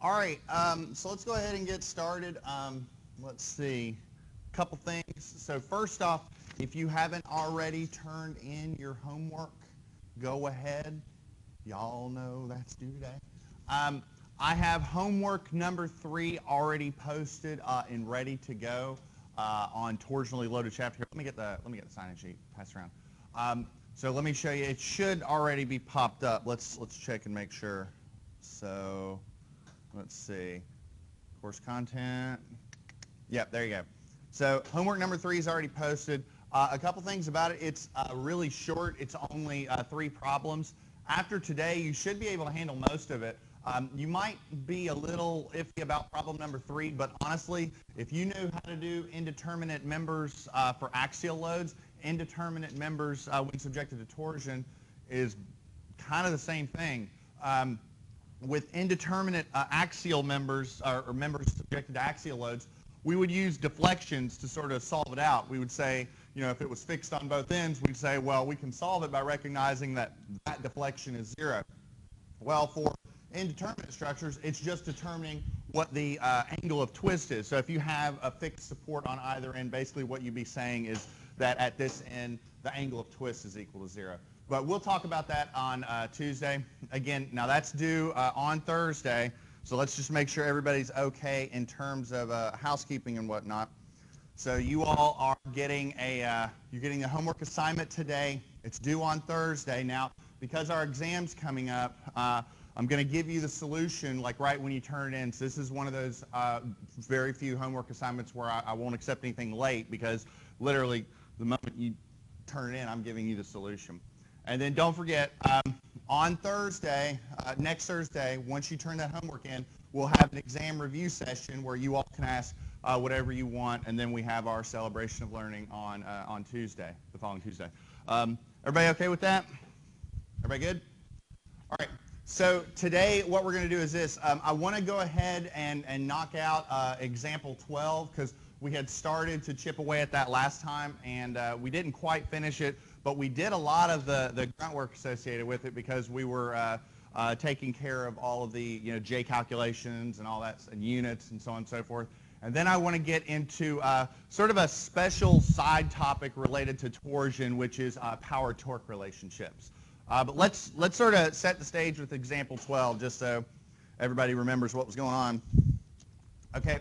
All right, so let's go ahead and get started. Let's see, a couple things. So first off, if you haven't already turned in your homework, go ahead. Y'all know that's due today. I have homework number 3 already posted and ready to go on torsionally loaded shaft. Here, let me get the sign-in sheet. Pass it around. So let me show you. It should already be popped up. Let's check and make sure. So let's see. Course content. Yep, there you go. So homework number 3 is already posted. A couple things about it. It's really short. It's only 3 problems. After today, you should be able to handle most of it. You might be a little iffy about problem number 3, but honestly, if you know how to do indeterminate members for axial loads, indeterminate members when subjected to torsion is kind of the same thing. With indeterminate axial members or members subjected to axial loads, we would use deflections to sort of solve it out. We would say, you know, if it was fixed on both ends, we'd say, well, we can solve it by recognizing that that deflection is 0. Well, for indeterminate structures, it's just determining what the angle of twist is. So if you have a fixed support on either end, basically what you'd be saying is that at this end, the angle of twist is equal to 0. But we'll talk about that on Tuesday. Again, now that's due on Thursday, so let's just make sure everybody's okay in terms of housekeeping and whatnot. So you all are getting you're getting a homework assignment today. It's due on Thursday. Now, because our exam's coming up, I'm going to give you the solution like right when you turn it in. So this is one of those very few homework assignments where I won't accept anything late, because literally the moment you turn it in, I'm giving you the solution. And then don't forget, on Thursday, next Thursday, once you turn that homework in, we'll have an exam review session where you all can ask whatever you want, and then we have our celebration of learning on Tuesday, the following Tuesday. Everybody okay with that? Everybody good? All right. So today what we're going to do is this. I want to go ahead and knock out example 12, because we had started to chip away at that last time, and we didn't quite finish it, but we did a lot of the grunt work associated with it, because we were taking care of all of the J calculations and all that, and units and so on and so forth. And then I want to get into sort of a special side topic related to torsion, which is power-torque relationships. But let's sort of set the stage with example 12, just so everybody remembers what was going on. Okay,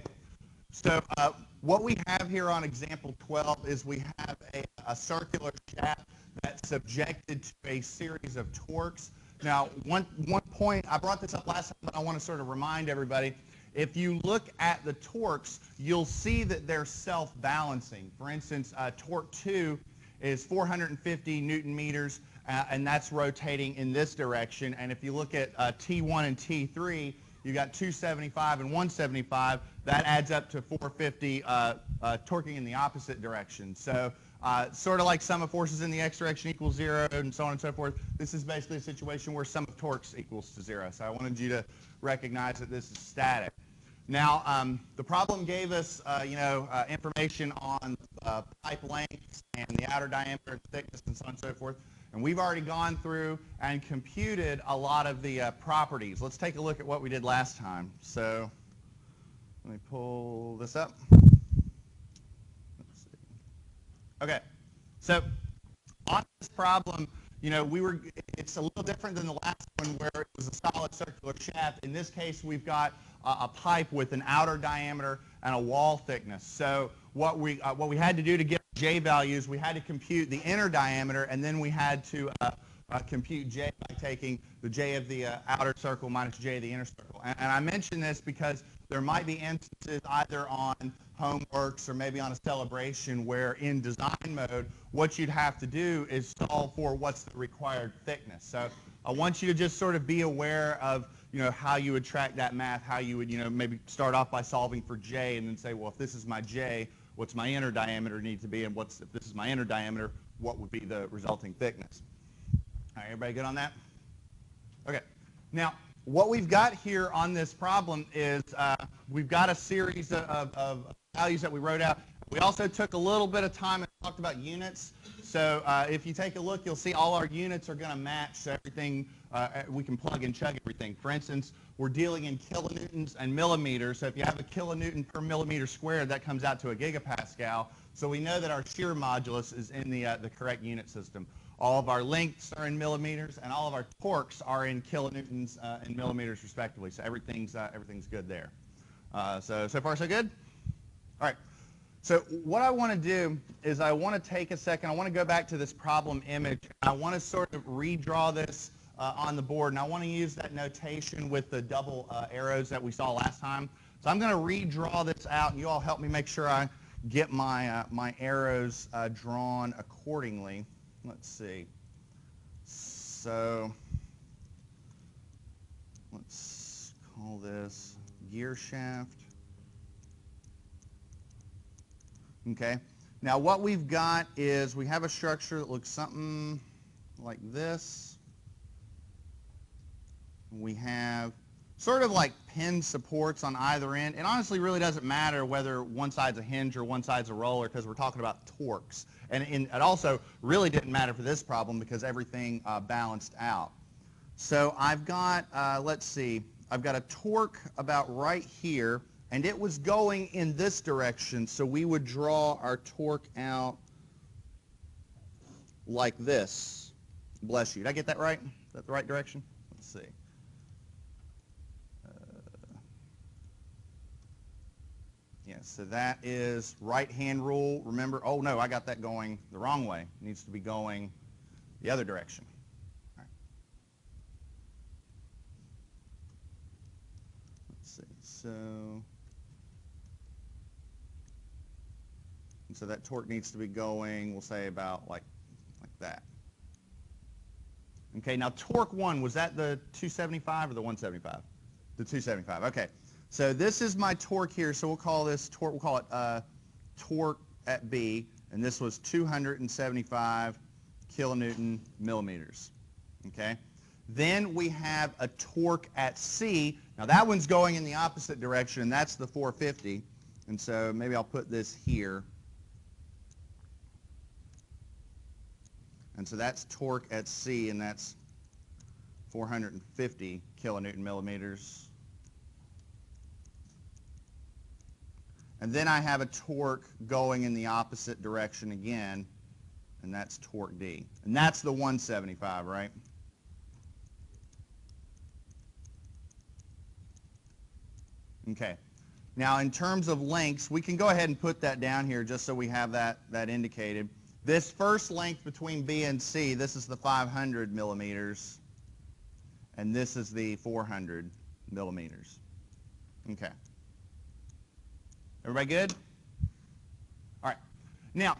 so what we have here on example 12 is we have a circular shaft that's subjected to a series of torques. Now, one point, I brought this up last time, but I want to sort of remind everybody, if you look at the torques, you'll see that they're self-balancing. For instance, torque 2 is 450 Newton meters, and that's rotating in this direction. And if you look at T1 and T3, you got 275 and 175. That adds up to 450 torquing in the opposite direction. So sort of like sum of forces in the x direction equals 0, and so on and so forth. This is basically a situation where sum of torques equals to 0. So I wanted you to recognize that this is static. Now, the problem gave us, information on pipe lengths and the outer diameter and thickness and so on and so forth. And we've already gone through and computed a lot of the properties. Let's take a look at what we did last time. So let me pull this up. Let's see. Okay, so on this problem, it's a little different than the last one where it was a solid circular shaft. In this case, we've got a pipe with an outer diameter and a wall thickness. So what we had to do to get J values, we had to compute the inner diameter, and then we had to compute J by taking the J of the outer circle minus J of the inner circle. And I mention this because there might be instances either on homeworks or maybe on a celebration where in design mode, what you'd have to do is solve for what's the required thickness. So I want you to just sort of be aware of how you would track that math, how you would maybe start off by solving for J and then say, well, if this is my J, what's my inner diameter need to be, and if this is my inner diameter, what would be the resulting thickness? All right, everybody good on that? Okay. Now, what we've got here on this problem is we've got a series of values that we wrote out. We also took a little bit of time and talked about units. So if you take a look, you'll see all our units are going to match. So everything, we can plug and chug everything. For instance, we're dealing in kilonewtons and millimeters. So if you have a kilonewton per millimeter squared, that comes out to a gigapascal. So we know that our shear modulus is in the correct unit system. All of our lengths are in millimeters, and all of our torques are in kilonewtons and millimeters respectively. So everything's good there. So far so good? All right. So what I want to do is I want to take a second. I want to go back to this problem image. I want to sort of redraw this on the board, and I want to use that notation with the double arrows that we saw last time. So I'm going to redraw this out, and you all help me make sure I get my my arrows drawn accordingly. Let's see. So let's call this gear shaft. Okay. Now what we've got is we have a structure that looks something like this. We have sort of like pin supports on either end. It honestly really doesn't matter whether one side's a hinge or one side's a roller because we're talking about torques. And it also really didn't matter for this problem because everything balanced out. So I've got, let's see, I've got a torque about right here, and it was going in this direction, so we would draw our torque out like this. Bless you. Did I get that right? Is that the right direction? Let's see. Yeah, so that is right-hand rule. Remember, oh no, I got that going the wrong way. It needs to be going the other direction. All right. Let's see, so that torque needs to be going, we'll say about like that. Okay, now torque 1, was that the 275 or the 175? The 275, okay. So this is my torque here, so we'll call this torque, we'll call it torque at B, and this was 275 kilonewton millimeters, okay? Then we have a torque at C. Now that one's going in the opposite direction, and that's the 450, and so maybe I'll put this here. And so that's torque at C, and that's 450 kilonewton millimeters. And then I have a torque going in the opposite direction again, and that's torque D. And that's the 175, right? Okay. Now in terms of lengths, we can go ahead and put that down here just so we have that indicated. This first length between B and C, this is the 500 millimeters, and this is the 400 millimeters. Okay. Everybody good? All right. Now,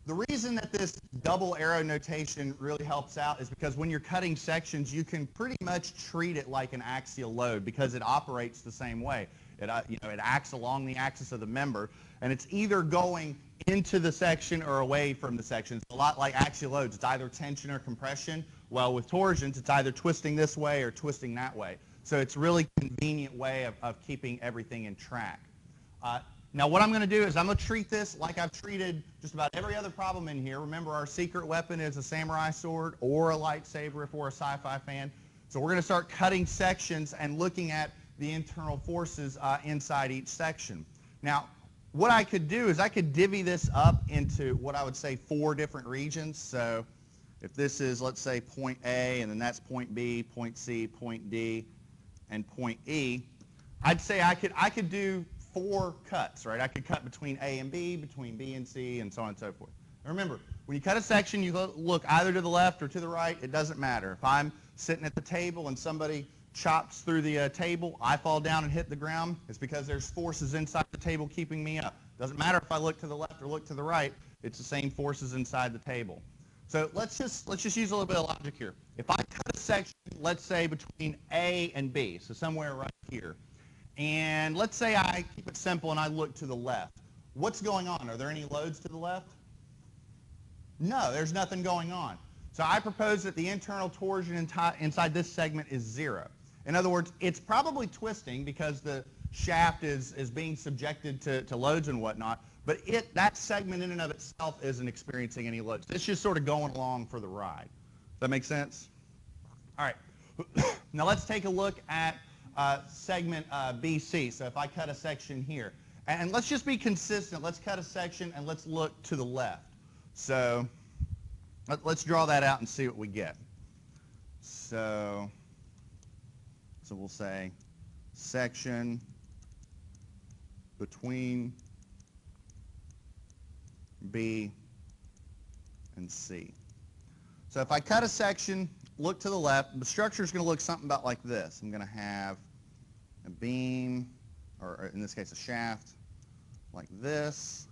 the reason that this double arrow notation really helps out is because when you're cutting sections, you can pretty much treat it like an axial load because it operates the same way. It, it acts along the axis of the member, and it's either going into the section or away from the section. It's a lot like axial loads. It's either tension or compression. Well, with torsions, it's either twisting this way or twisting that way. So it's a really convenient way of keeping everything in track. Now what I'm going to do is I'm going to treat this like I've treated just about every other problem in here. Remember, our secret weapon is a samurai sword or a lightsaber if we're a sci-fi fan. So we're going to start cutting sections and looking at the internal forces inside each section. Now, what I could do is I could divvy this up into what I would say 4 different regions. So if this is, let's say, point A, and then that's point B, point C, point D, and point E, I'd say I could do 4 cuts, right? I could cut between A and B, between B and C, and so on and so forth. And remember, when you cut a section, you look either to the left or to the right. It doesn't matter. If I'm sitting at the table and somebody chops through the table, I fall down and hit the ground, it's because there's forces inside the table keeping me up. Doesn't matter if I look to the left or look to the right. It's the same forces inside the table. So let's just use a little bit of logic here. If I cut a section, let's say between A and B, so somewhere right here, and let's say I keep it simple and I look to the left. What's going on? Are there any loads to the left? No, there's nothing going on. So I propose that the internal torsion inside this segment is 0. In other words, it's probably twisting because the shaft is being subjected to loads and whatnot, but that segment in and of itself isn't experiencing any loads. It's just sort of going along for the ride. Does that make sense? All right. Now let's take a look at segment BC. So if I cut a section here, and let's just be consistent. Let's cut a section and let's look to the left. So let's draw that out and see what we get. So we'll say section between B and C. So if I cut a section, look to the left, the structure is going to look something about like this. I'm going to have a beam, or in this case a shaft, like this.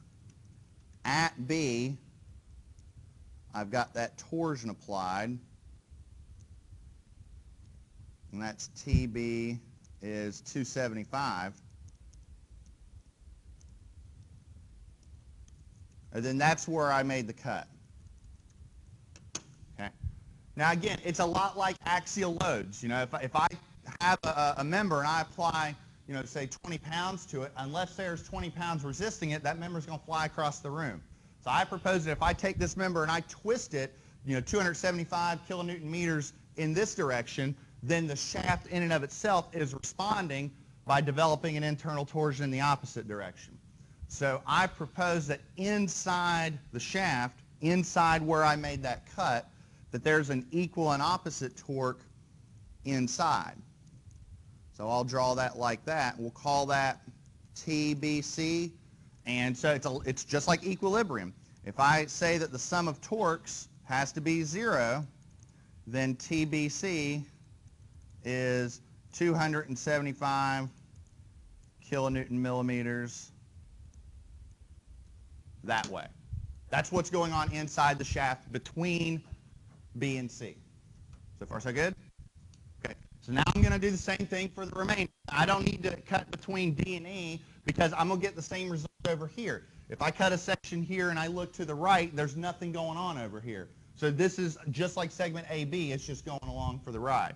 At B, I've got that torsion applied, and that's TB is 275. And then that's where I made the cut. Okay. Now again, it's a lot like axial loads. You know, if I have a member and I apply, you know, say 20 pounds to it, unless there's 20 pounds resisting it, that member is going to fly across the room. So I propose that if I take this member and I twist it, you know, 275 kilonewton meters in this direction, then the shaft in and of itself is responding by developing an internal torsion in the opposite direction. So I propose that inside the shaft, inside where I made that cut, that there's an equal and opposite torque inside. So I'll draw that like that. We'll call that TBC. And so it's just like equilibrium. If I say that the sum of torques has to be 0, then TBC is 275 kilonewton millimeters that way. That's what's going on inside the shaft between B and C. So far, so good? Okay. So now I'm going to do the same thing for the remainder. I don't need to cut between D and E because I'm going to get the same result over here. If I cut a section here and I look to the right, there's nothing going on over here. So this is just like segment AB. It's just going along for the ride.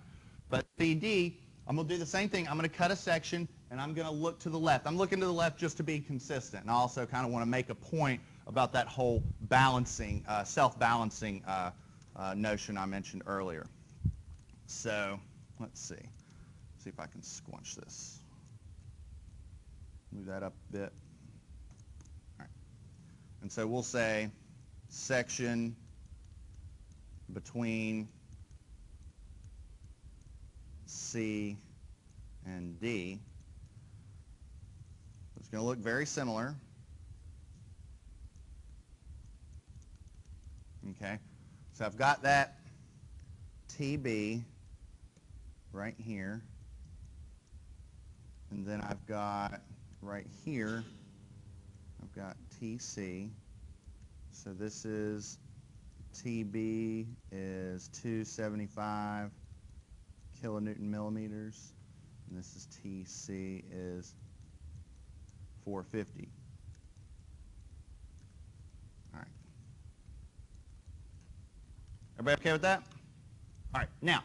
But CD, I'm going to do the same thing. I'm going to cut a section, and I'm going to look to the left. I'm looking to the left just to be consistent. And I also kind of want to make a point about that whole balancing, self-balancing notion I mentioned earlier. So let's see. See if I can squinch this. Move that up a bit. All right. And so we'll say section between C and D. It's going to look very similar. Okay, so I've got that TB right here, and then I've got right here, I've got TC. So this is TB is 275 kilonewton millimeters, and this is TC is 450. All right. Everybody okay with that? All right. Now,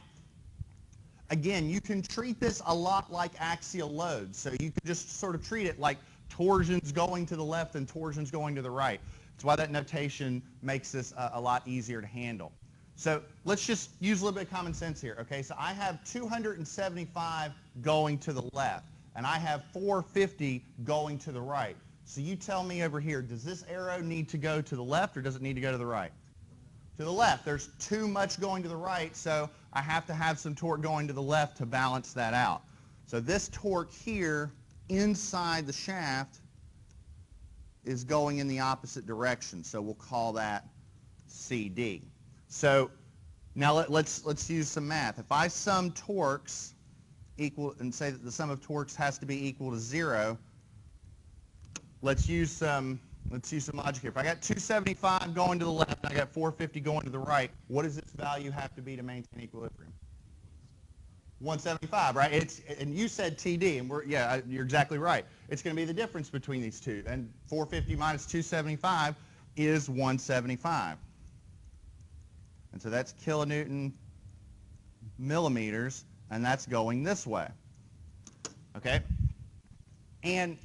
again, you can treat this a lot like axial loads. So you can just sort of treat it like torsions going to the left and torsions going to the right. That's why that notation makes this a lot easier to handle. So let's just use a little bit of common sense here. Okay, so I have 275 going to the left, and I have 450 going to the right. So you tell me over here, does this arrow need to go to the left or does it need to go to the right? To the left. There's too much going to the right, so I have to have some torque going to the left to balance that out. So this torque here inside the shaft is going in the opposite direction, so we'll call that CD. So now let's use some math. If I sum torques equal and say that the sum of torques has to be equal to 0, let's use some logic here. If I got 275 going to the left and I got 450 going to the right, what does its value have to be to maintain equilibrium? 175, right? And you said TD, and you're exactly right. It's going to be the difference between these two. And 450 minus 275 is 175. And so that's kilonewton millimeters, and that's going this way. Okay? And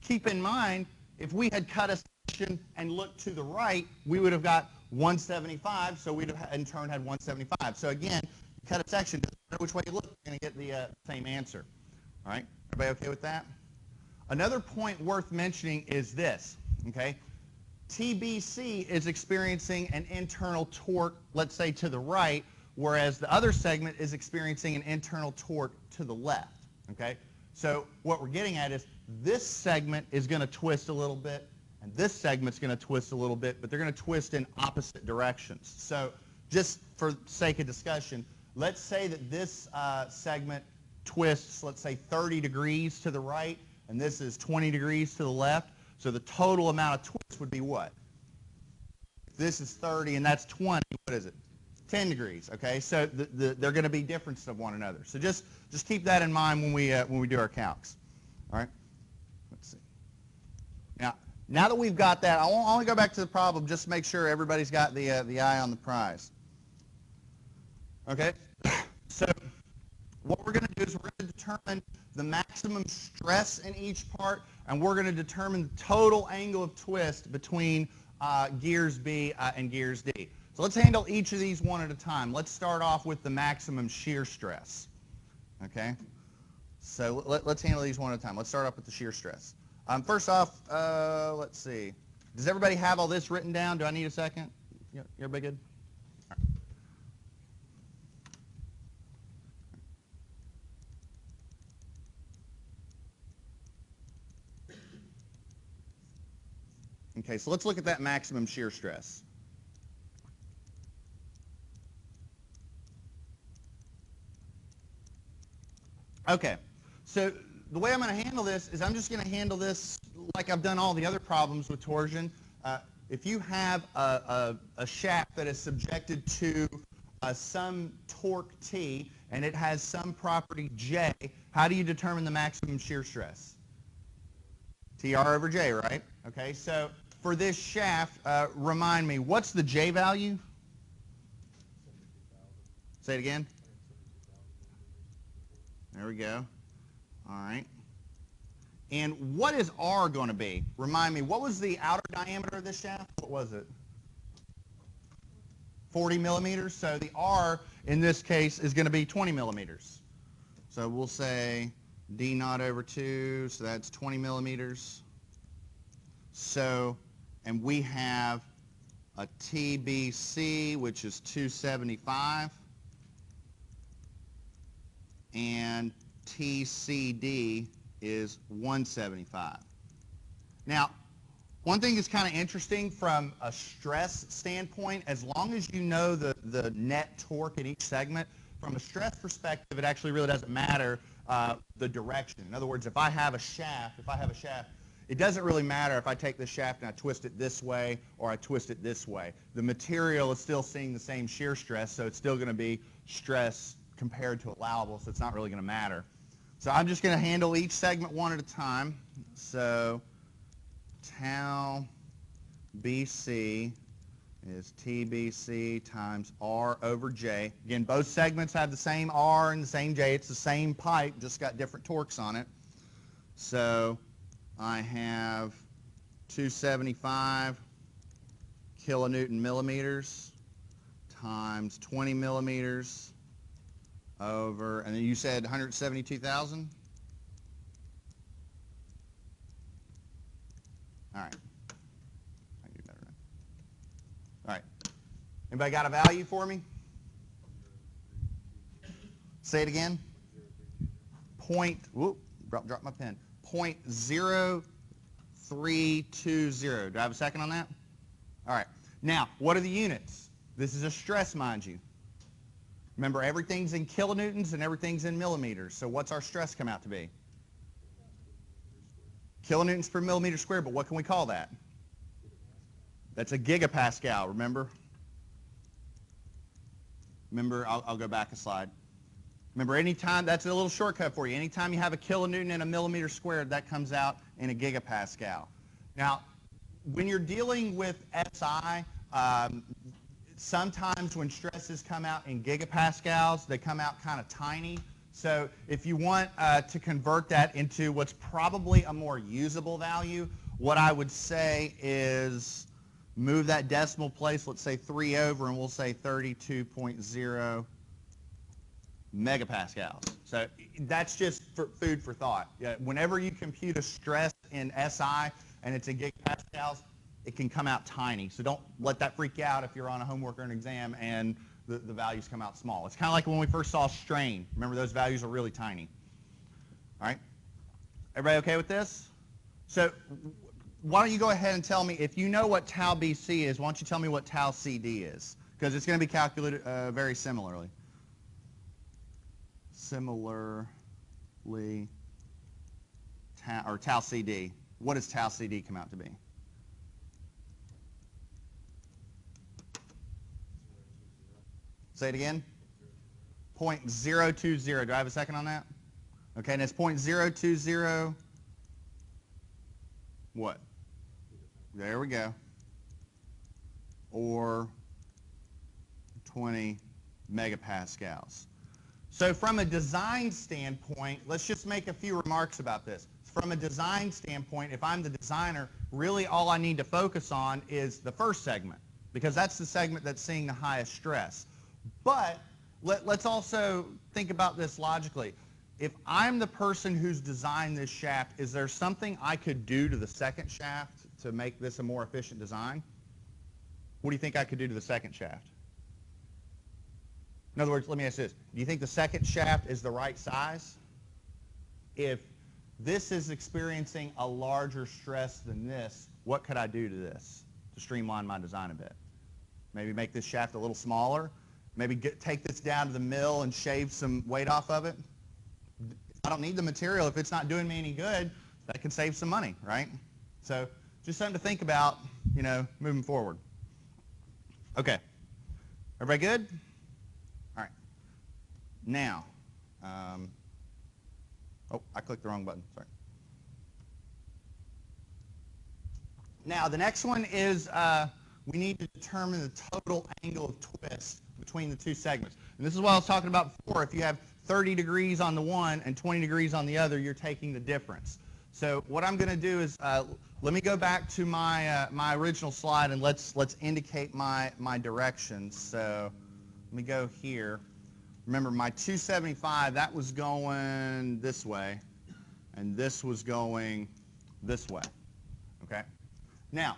keep in mind, if we had cut a section and looked to the right, we would have got 175, so we'd have in turn had 175. So again, cut a section, doesn't matter which way you look, you're going to get the same answer. All right? Everybody okay with that? Another point worth mentioning is this, okay? TBC is experiencing an internal torque, let's say to the right, whereas the other segment is experiencing an internal torque to the left, okay? So what we're getting at is this segment is going to twist a little bit, and this segment's going to twist a little bit, but they're going to twist in opposite directions. So just for sake of discussion, let's say that this segment twists, let's say 30 degrees to the right, and this is 20 degrees to the left. So the total amount of twist would be what? If this is 30 and that's 20, what is it? 10 degrees, okay? So they're going to be different of one another. So just keep that in mind when we do our calcs. All right? Let's see. Now that we've got that, I want to go back to the problem just to make sure everybody's got the eye on the prize. Okay? So what we're going to do is we're going to determine the maximum stress in each part, and we're going to determine the total angle of twist between gears B and gears D. So let's handle each of these one at a time. Let's start off with the maximum shear stress. Okay? So let's handle these one at a time. Let's start off with the shear stress. First off, let's see. Does everybody have all this written down? Do I need a second? Everybody good? All right. Okay, so let's look at that maximum shear stress. Okay, so the way I'm going to handle this is I'm just going to handle this like I've done all the other problems with torsion. If you have a shaft that is subjected to some torque T and it has some property J, how do you determine the maximum shear stress? TR over J, right? Okay, so for this shaft, remind me, what's the J value? Say it again. There we go. All right. And what is R going to be? Remind me, what was the outer diameter of this shaft? What was it? 40 millimeters. So the R, in this case, is going to be 20 millimeters. So we'll say D naught over 2, so that's 20 millimeters. So, and we have a TBC, which is 275, and TCD is 175. Now, one thing that's kind of interesting from a stress standpoint, as long as you know the net torque at each segment, from a stress perspective, it actually really doesn't matter the direction. In other words, if I have a shaft, it doesn't really matter if I take this shaft and I twist it this way or I twist it this way. The material is still seeing the same shear stress, so it's still going to be stress compared to allowable, so it's not really going to matter. So I'm just going to handle each segment one at a time. So tau BC is TBC times R over J. Again, both segments have the same R and the same J. It's the same pipe, just got different torques on it. So I have 275 kilonewton millimeters times 20 millimeters over, and then you said 172,000? All right. I can do better, right? All right. Anybody got a value for me? Say it again. Drop my pen. 0.0320. Do I have a second on that? All right. Now, what are the units? This is a stress, mind you. Remember, everything's in kilonewtons and everything's in millimeters. So what's our stress come out to be? Kilonewtons per millimeter squared, but what can we call that? That's a gigapascal, remember? I'll go back a slide. Remember, anytime, that's a little shortcut for you. Anytime you have a kilonewton and a millimeter squared, that comes out in a gigapascal. Now, when you're dealing with SI, sometimes when stresses come out in gigapascals, they come out kind of tiny. So if you want to convert that into what's probably a more usable value, what I would say is move that decimal place, let's say 3 over, and we'll say 32.0 megapascals. So that's just food for thought. Whenever you compute a stress in SI and it's in gigapascals, it can come out tiny. So don't let that freak you out if you're on a homework or an exam and the values come out small. It's kind of like when we first saw strain. Remember, those values are really tiny. All right? Everybody okay with this? So why don't you go ahead and tell me, if you know what tau BC is, why don't you tell me what tau CD is? Because it's going to be calculated very similarly. Tau CD. What does tau CD come out to be? Say it again. 0.020. Do I have a second on that? Okay, and it's 0.020. What? There we go. Or 20 megapascals. So from a design standpoint, let's just make a few remarks about this. From a design standpoint, if I'm the designer, really all I need to focus on is the first segment, because that's the segment that's seeing the highest stress. But let's also think about this logically. If I'm the person who's designed this shaft, is there something I could do to the second shaft to make this a more efficient design? What do you think I could do to the second shaft? In other words, let me ask this. Do you think the second shaft is the right size? If this is experiencing a larger stress than this, what could I do to this to streamline my design a bit? Maybe make this shaft a little smaller? Maybe take this down to the mill and shave some weight off of it? I don't need the material. If it's not doing me any good, that can save some money, right? So just something to think about, moving forward. Okay. Everybody good? All right. Now, I clicked the wrong button. Sorry. Now, the next one is we need to determine the total angle of twist between the two segments. And this is what I was talking about before. If you have 30 degrees on the one and 20 degrees on the other, you're taking the difference. So what I'm going to do is let me go back to my original slide and let's indicate my directions. So let me go here. Remember, my 275, that was going this way, and this was going this way. Okay? Now,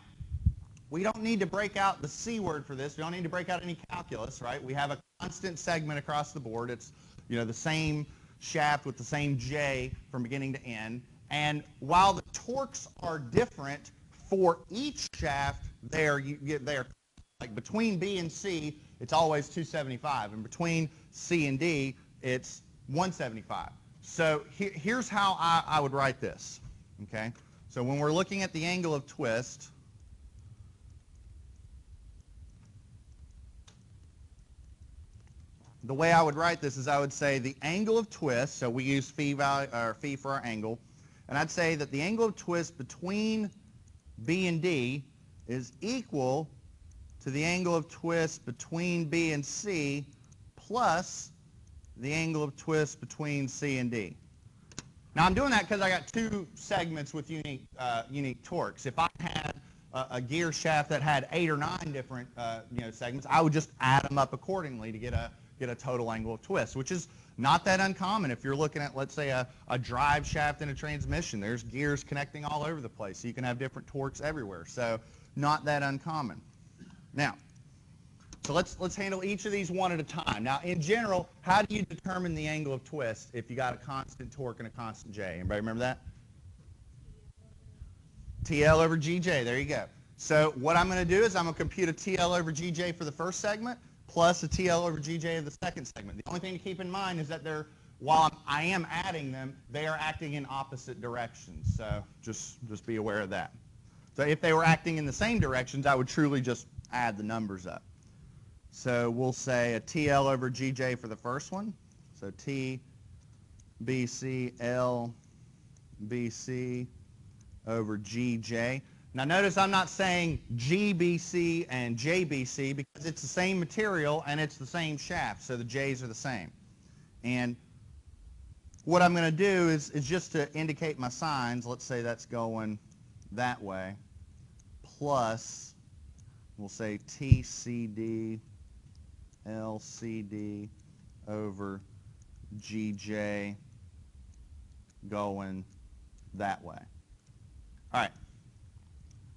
we don't need to break out the C word for this. We don't need to break out any calculus, right? We have a constant segment across the board. It's the same shaft with the same J from beginning to end. And while the torques are different for each shaft, they're like between B and C, it's always 275, and between C and D, it's 175. So here's how I would write this. Okay, so when we're looking at the angle of twist, the way I would write this is I would say the angle of twist, so we use phi value or phi for our angle, and I'd say that the angle of twist between B and D is equal to the angle of twist between B and C plus the angle of twist between C and D. Now I'm doing that because I got two segments with unique torques. If I had a gear shaft that had 8 or 9 different segments, I would just add them up accordingly to get a total angle of twist, which is not that uncommon. If you're looking at, let's say, a drive shaft in a transmission, there's gears connecting all over the place, so you can have different torques everywhere. So not that uncommon. Now, so let's handle each of these one at a time. Now, in general, how do you determine the angle of twist if you got a constant torque and a constant J? Anybody remember that? TL over GJ. There you go. So what I'm going to do is I'm going to compute a TL over GJ for the first segment plus a TL over GJ of the second segment. The only thing to keep in mind is that while I am adding them, they are acting in opposite directions. So just be aware of that. So if they were acting in the same directions, I would truly just add the numbers up. So we'll say a TL over GJ for the first one. So T BC L BC over GJ. Now notice I'm not saying GBC and JBC because it's the same material and it's the same shaft, so the J's are the same. And what I'm going to do is just to indicate my signs, let's say that's going that way, plus we'll say TCD LCD over GJ going that way. All right.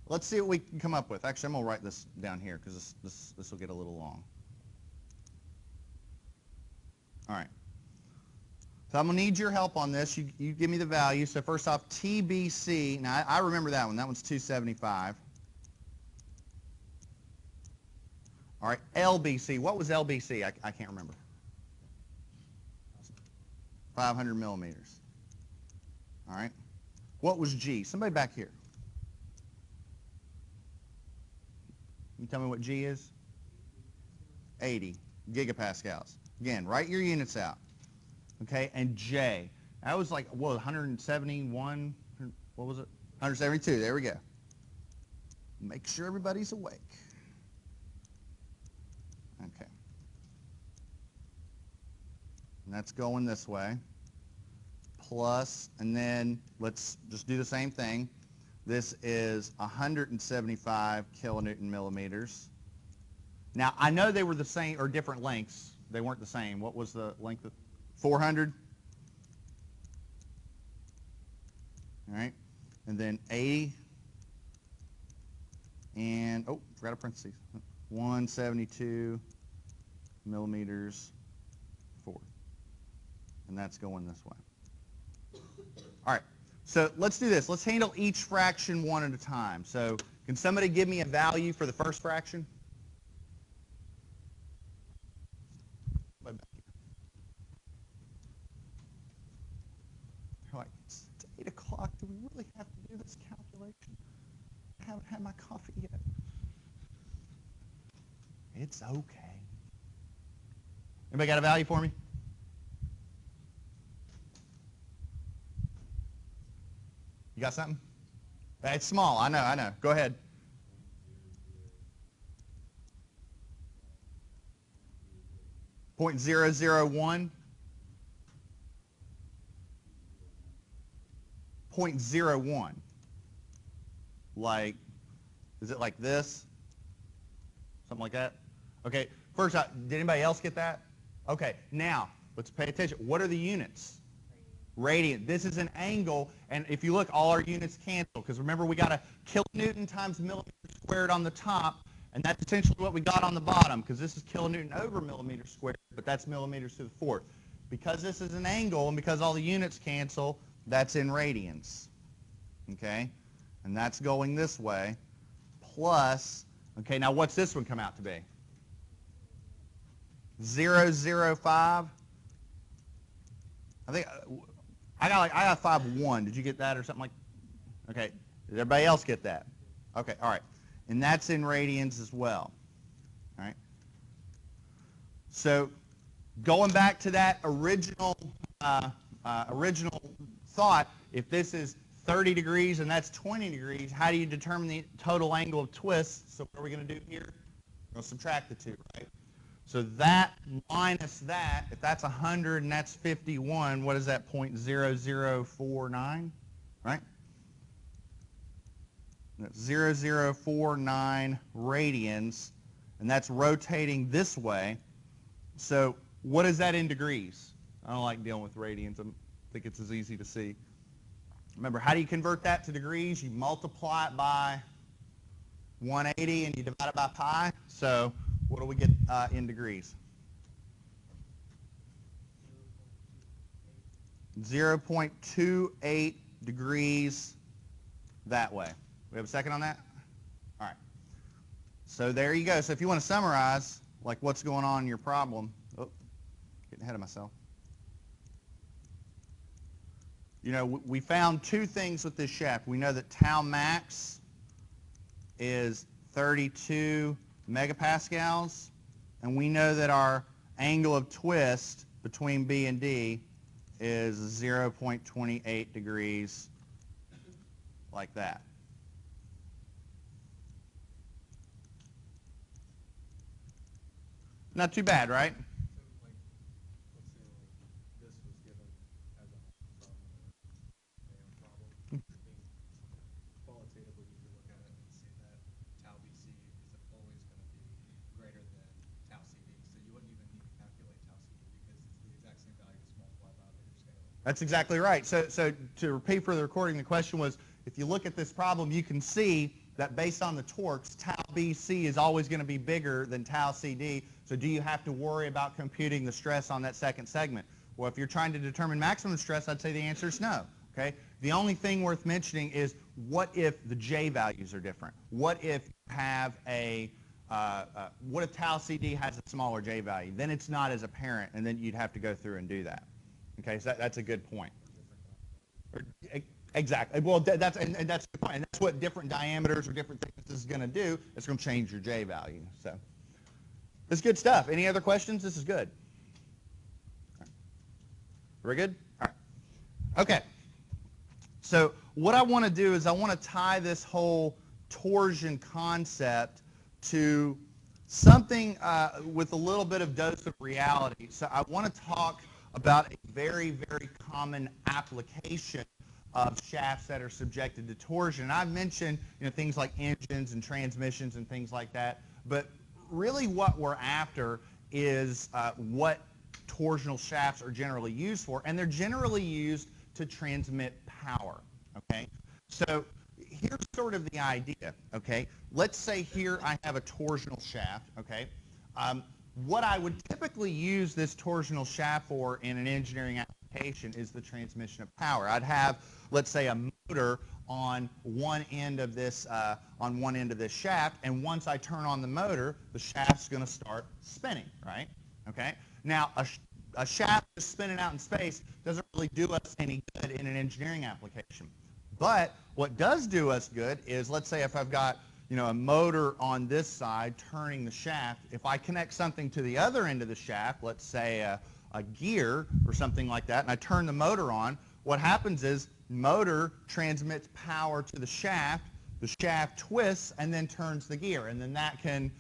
Let's see what we can come up with. Actually, I'm going to write this down here because this will get a little long. All right. So I'm going to need your help on this. You give me the value. So first off, TBC. Now, I remember that one. That one's 275. All right, LBC. What was LBC? I can't remember. 500 millimeters. All right. What was G? Somebody back here. Can you tell me what G is? 80 gigapascals. Again, write your units out. Okay, and J. That was like, what, 171? What was it? 172. There we go. Make sure everybody's awake. Okay. And that's going this way. Plus, and then let's just do the same thing. This is 175 kilonewton millimeters. Now, I know they were the same or different lengths. They weren't the same. What was the length of 400? All right. And then 80. And, oh, forgot a parentheses. 172 millimeters forward. And that's going this way. All right. So let's do this. Let's handle each fraction one at a time. So can somebody give me a value for the first fraction? Like, it's 8 o'clock. Do we really have to do this calculation? I haven't had my coffee yet. It's okay. Anybody got a value for me? You got something? It's small. I know. Go ahead. .001. 0.01. Like, is it like this? Something like that? Okay, first, did anybody else get that? Okay, now, let's pay attention. What are the units? Radian. This is an angle, and if you look, all our units cancel, because remember, we got a kilonewton times millimeter squared on the top, and that's essentially what we got on the bottom, because this is kilonewton over millimeter squared, but that's millimeters to the fourth. Because this is an angle, and because all the units cancel, that's in radians, okay? And that's going this way, plus, okay, now what's this one come out to be? 0.005. I think I got 5.1. Did you get that or something like? Okay. Did everybody else get that? Okay. All right. And that's in radians as well. All right. So going back to that original thought, if this is 30 degrees and that's 20 degrees, how do you determine the total angle of twist? So what are we going to do here? We're going to subtract the two, right? So that minus that, if that's 100 and that's 51, what is that, 0.0049, right? That's 0.0049 radians, and that's rotating this way. So what is that in degrees? I don't like dealing with radians. I think it's as easy to see. Remember, how do you convert that to degrees? You multiply it by 180 and you divide it by pi. So what do we get in degrees? 0.28 degrees that way. We have a second on that? All right. So there you go. So if you want to summarize, like what's going on in your problem. Oh, getting ahead of myself. You know, we found two things with this shaft. We know that tau max is 32 megapascals, and we know that our angle of twist between B and D is 0.28 degrees, like that. Not too bad, right? That's exactly right. So to repeat for the recording, the question was, if you look at this problem, you can see that based on the torques, tau BC is always going to be bigger than tau CD. So do you have to worry about computing the stress on that second segment? Well, if you're trying to determine maximum stress, I'd say the answer is no. Okay? The only thing worth mentioning is, what if the J values are different? What if you have what if tau CD has a smaller J value? Then it's not as apparent, and then you'd have to go through and do that. Okay, so that's a good point. Exactly. Well, that's the point. And that's what different diameters or different thicknesses is going to do. It's going to change your J value. So this is good stuff. Any other questions? This is good. Very good? All right. Okay. So what I want to do is I want to tie this whole torsion concept to something with a little bit of dose of reality. So I want to talk about a very, very common application of shafts that are subjected to torsion. I've mentioned things like engines and transmissions and things like that, but really what we're after is what torsional shafts are generally used for, and they're generally used to transmit power. Okay, so here's sort of the idea. Okay, let's say here I have a torsional shaft. Okay, what I would typically use this torsional shaft for in an engineering application is the transmission of power. I'd have, let's say, a motor on one end of this shaft, and once I turn on the motor, the shaft's going to start spinning, right? Okay. Now, a shaft just spinning out in space doesn't really do us any good in an engineering application. But what does do us good is, let's say if I've got a motor on this side turning the shaft, if I connect something to the other end of the shaft, let's say a gear or something like that, and I turn the motor on, what happens is motor transmits power to the shaft twists and then turns the gear, and then that can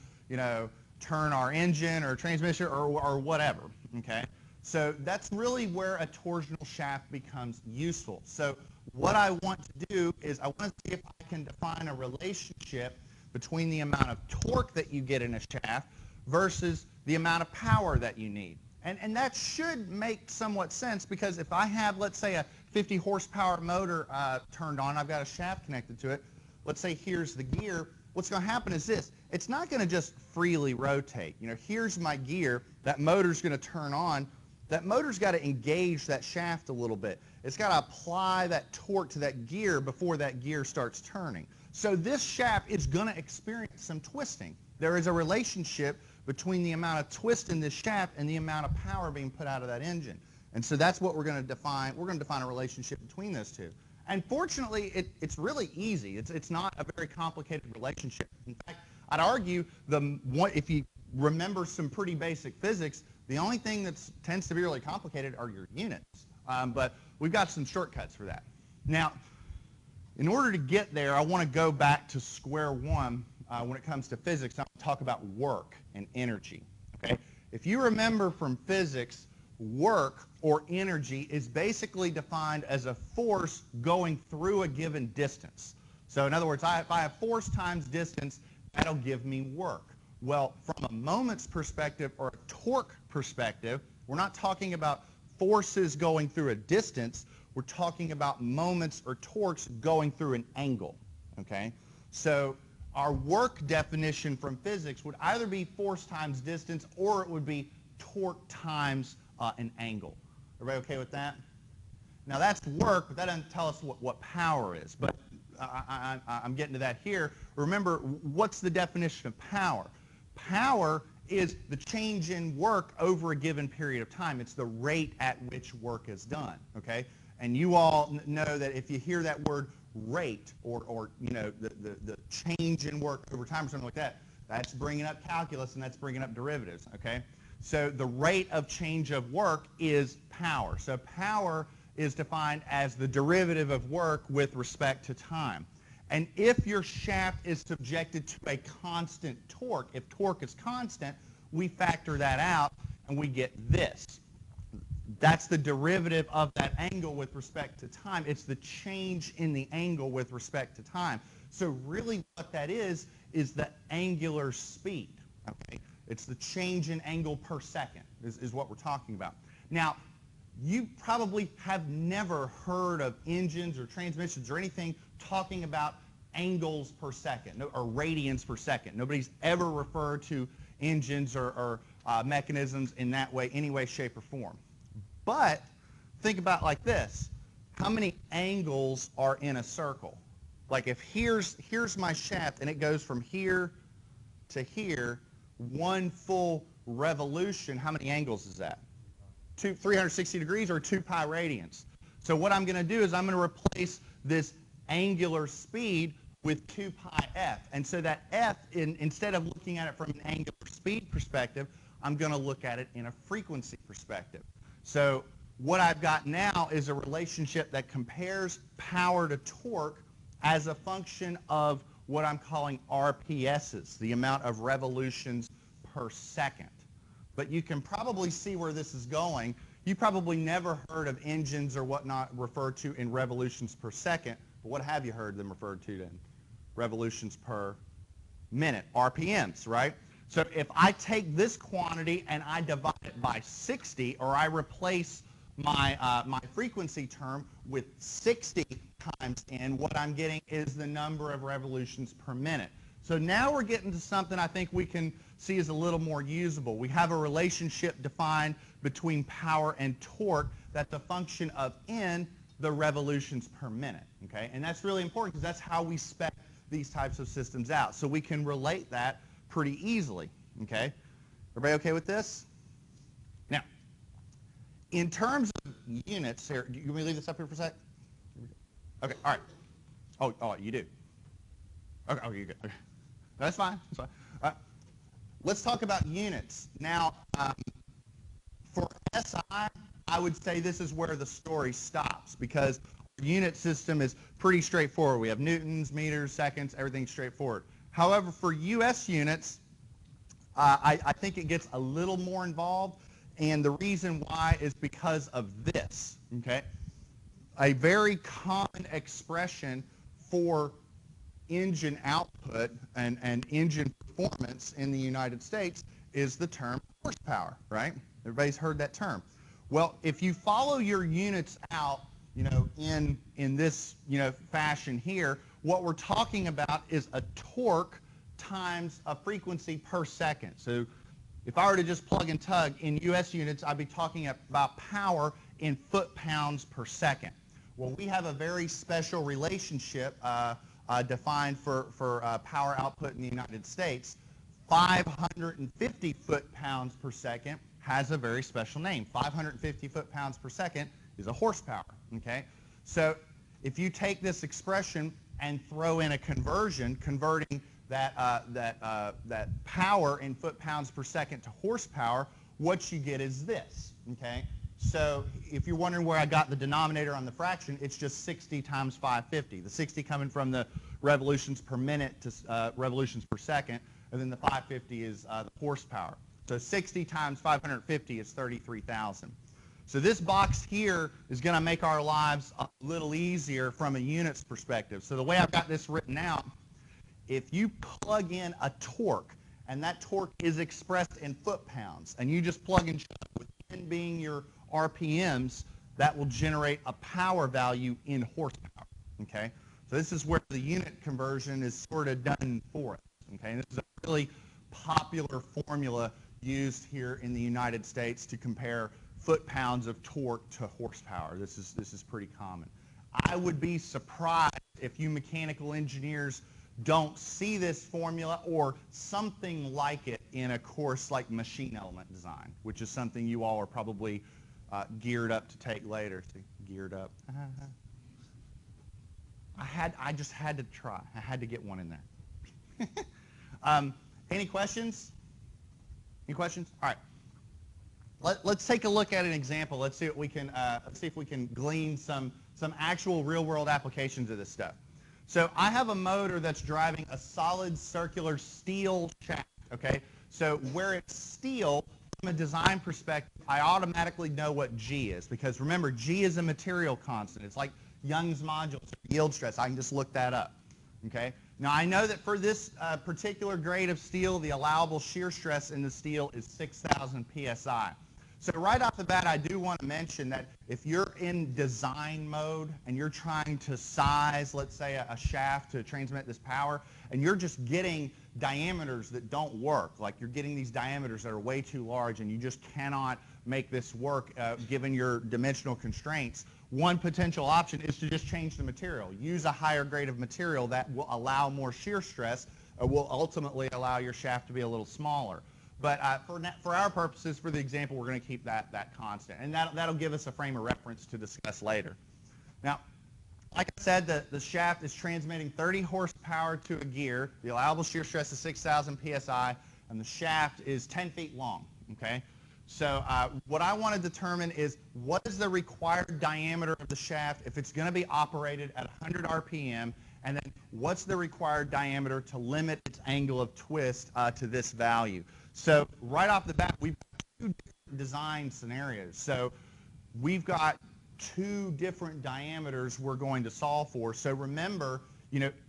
turn our engine or transmission or whatever. Okay, so that's really where a torsional shaft becomes useful. So what I want to do is I want to see if I can define a relationship between the amount of torque that you get in a shaft versus the amount of power that you need. And that should make somewhat sense, because if I have, let's say, a 50 horsepower motor turned on, I've got a shaft connected to it, let's say here's the gear, what's going to happen is this. It's not going to just freely rotate. Here's my gear, that motor's going to turn on. That motor's got to engage that shaft a little bit. It's got to apply that torque to that gear before that gear starts turning. So this shaft is going to experience some twisting. There is a relationship between the amount of twist in this shaft and the amount of power being put out of that engine. And so that's what we're going to define. We're going to define a relationship between those two. And fortunately, it's really easy. It's not a very complicated relationship. In fact, I'd argue if you remember some pretty basic physics, the only thing that tends to be really complicated are your units. But we've got some shortcuts for that. Now, in order to get there, I want to go back to square one when it comes to physics. I want to talk about work and energy. Okay? If you remember from physics, work or energy is basically defined as a force going through a given distance. So in other words, if I have force times distance, that'll give me work. Well, from a moment's perspective or a torque perspective, we're not talking about forces going through a distance. We're talking about moments or torques going through an angle. Okay? So our work definition from physics would either be force times distance, or it would be torque times an angle. Everybody okay with that? Now that's work, but that doesn't tell us what power is. But I'm getting to that here. Remember, what's the definition of power? Power is the change in work over a given period of time. It's the rate at which work is done. Okay? And you all know that if you hear that word rate or the change in work over time or something like that, that's bringing up calculus and that's bringing up derivatives. Okay? So the rate of change of work is power. So power is defined as the derivative of work with respect to time. And if your shaft is subjected to a constant torque, if torque is constant, we factor that out and we get this. That's the derivative of that angle with respect to time. It's the change in the angle with respect to time. So really what that is the angular speed. Okay? It's the change in angle per second is what we're talking about. Now, you probably have never heard of engines or transmissions or anything talking about angles per second or radians per second. Nobody's ever referred to engines or mechanisms in that way, any way, shape, or form. But think about it like this. How many angles are in a circle? Like if here's my shaft and it goes from here to here, one full revolution, how many angles is that? 360 degrees or 2 pi radians. So what I'm going to do is I'm going to replace this angular speed with 2 pi f. And so that f, instead of looking at it from an angular speed perspective, I'm going to look at it in a frequency perspective. So what I've got now is a relationship that compares power to torque as a function of what I'm calling RPSs, the amount of revolutions per second. But you can probably see where this is going. You probably never heard of engines or whatnot referred to in revolutions per second. But what have you heard them referred to then? Revolutions per minute, RPMs, right? So if I take this quantity and I divide it by 60, or I replace my frequency term with 60 times n, what I'm getting is the number of revolutions per minute. So now we're getting to something I think we can see as a little more usable. We have a relationship defined between power and torque that's a function of n, the revolutions per minute, okay? And that's really important because that's how we spec these types of systems out. So we can relate that pretty easily, okay? Everybody okay with this? Now, in terms of units here, you want me to leave this up here for a sec? Okay, all right. Oh, you do? Okay, oh, you're good. Okay. That's fine. That's fine. All right. Let's talk about units. Now, for SI, I would say this is where the story stops because our unit system is pretty straightforward. We have newtons, meters, seconds, everything's straightforward. However, for US units, I think it gets a little more involved, and the reason why is because of this, okay? A very common expression for engine output and engine performance in the United States is the term horsepower, right? Everybody's heard that term. Well, if you follow your units out, in this, fashion here, what we're talking about is a torque times a frequency per second. So if I were to just plug and tug in US units, I'd be talking about power in foot-pounds per second. Well, we have a very special relationship defined for power output in the United States. 550 foot-pounds per second has a very special name. 550 foot-pounds per second is a horsepower, okay? So if you take this expression and throw in a conversion, converting that power in foot-pounds per second to horsepower, what you get is this, okay? So if you're wondering where I got the denominator on the fraction, it's just 60 times 550. The 60 coming from the revolutions per minute to revolutions per second, and then the 550 is the horsepower. So 60 times 550 is 33,000. So this box here is going to make our lives a little easier from a units perspective. So the way I've got this written out, if you plug in a torque, and that torque is expressed in foot-pounds, and you just plug and shove with n being your RPMs, that will generate a power value in horsepower, okay? So this is where the unit conversion is sort of done for us, okay? And this is a really popular formula used here in the United States to compare foot-pounds of torque to horsepower. This is pretty common. I would be surprised if you mechanical engineers don't see this formula or something like it in a course like machine element design, which is something you all are probably geared up to take later. See, geared up. I just had to try. I had to get one in there. Any questions? Any questions? All right. Let's take a look at an example. Let's see what we can. Let's see if we can glean some actual real-world applications of this stuff. So I have a motor that's driving a solid circular steel shaft. Okay. So where it's steel, from a design perspective, I automatically know what G is because remember, G is a material constant. It's like Young's modulus or yield stress. I can just look that up. Okay. Now I know that for this particular grade of steel, the allowable shear stress in the steel is 6,000 psi. So right off the bat, I do want to mention that if you're in design mode and you're trying to size, let's say, a shaft to transmit this power, and you're just getting diameters that don't work, like you're getting these diameters that are way too large and you just cannot make this work given your dimensional constraints, one potential option is to just change the material. Use a higher grade of material that will allow more shear stress, will ultimately allow your shaft to be a little smaller. But for our purposes, for the example, we're going to keep that constant. And that'll give us a frame of reference to discuss later. Now, like I said, the shaft is transmitting 30 horsepower to a gear. The allowable shear stress is 6,000 psi, and the shaft is 10 feet long. Okay? So what I want to determine is what is the required diameter of the shaft if it's going to be operated at 100 RPM, and then what's the required diameter to limit its angle of twist to this value. So right off the bat, we've got two different design scenarios. So we've got two different diameters we're going to solve for. So remember,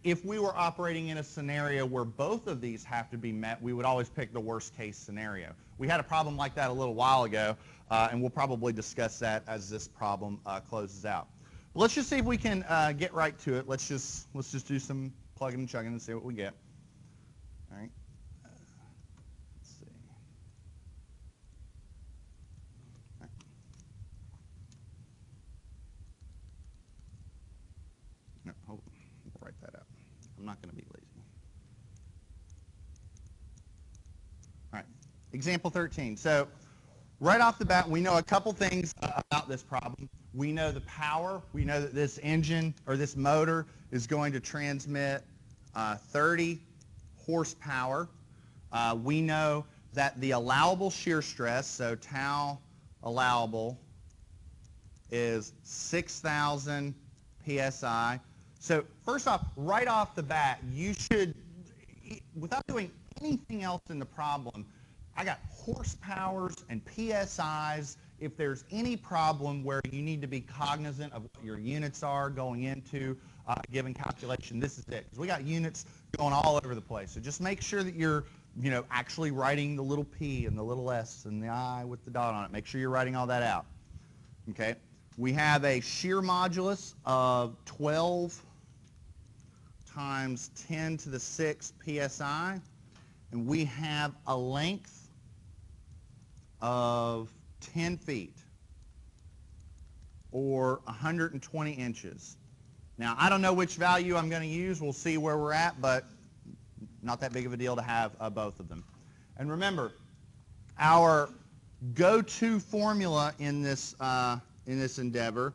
if we were operating in a scenario where both of these have to be met, we would always pick the worst case scenario. We had a problem like that a little while ago, and we'll probably discuss that as this problem closes out. But let's just see if we can get right to it. Let's just do some plugging and chugging and see what we get. All right. Let's see. All right. No, hold on. We'll write that out. I'm not going to be lazy. All right. Example 13. So right off the bat, we know a couple things about this problem. We know the power. We know that this engine or this motor is going to transmit 30 horsepower. We know that the allowable shear stress, so tau allowable, is 6,000 psi. So first off, right off the bat, you should, without doing anything else in the problem, I got horsepowers and PSIs. If there's any problem where you need to be cognizant of what your units are going into a given calculation, this is it. Because we got units going all over the place. So just make sure that you're, actually writing the little P and the little S and the I with the dot on it. Make sure you're writing all that out. Okay. We have a shear modulus of 12 times 10 to the 6 psi. And we have a length of 10 feet or 120 inches. Now, I don't know which value I'm going to use. We'll see where we're at, but not that big of a deal to have both of them. And remember, our go-to formula in this endeavor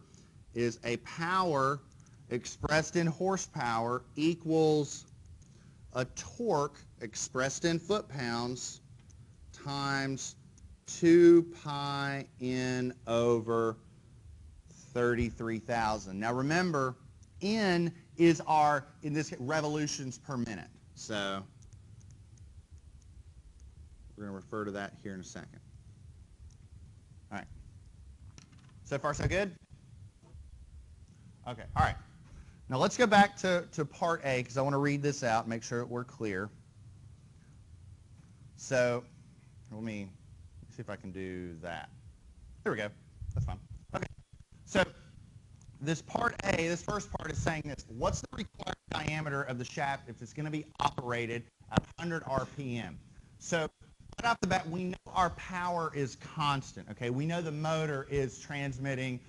is a power expressed in horsepower equals a torque expressed in foot-pounds times 2 pi n over 33,000. Now remember, n is our, in this case, revolutions per minute. So we're going to refer to that here in a second. All right. So far, so good? Okay. All right. Now let's go back to part A because I want to read this out and make sure that we're clear. So let me see if I can do that. There we go. That's fine. Okay. So this part A, this first part is saying this. What's the required diameter of the shaft if it's going to be operated at 100 RPM? So right off the bat, we know our power is constant. Okay. We know the motor is transmitting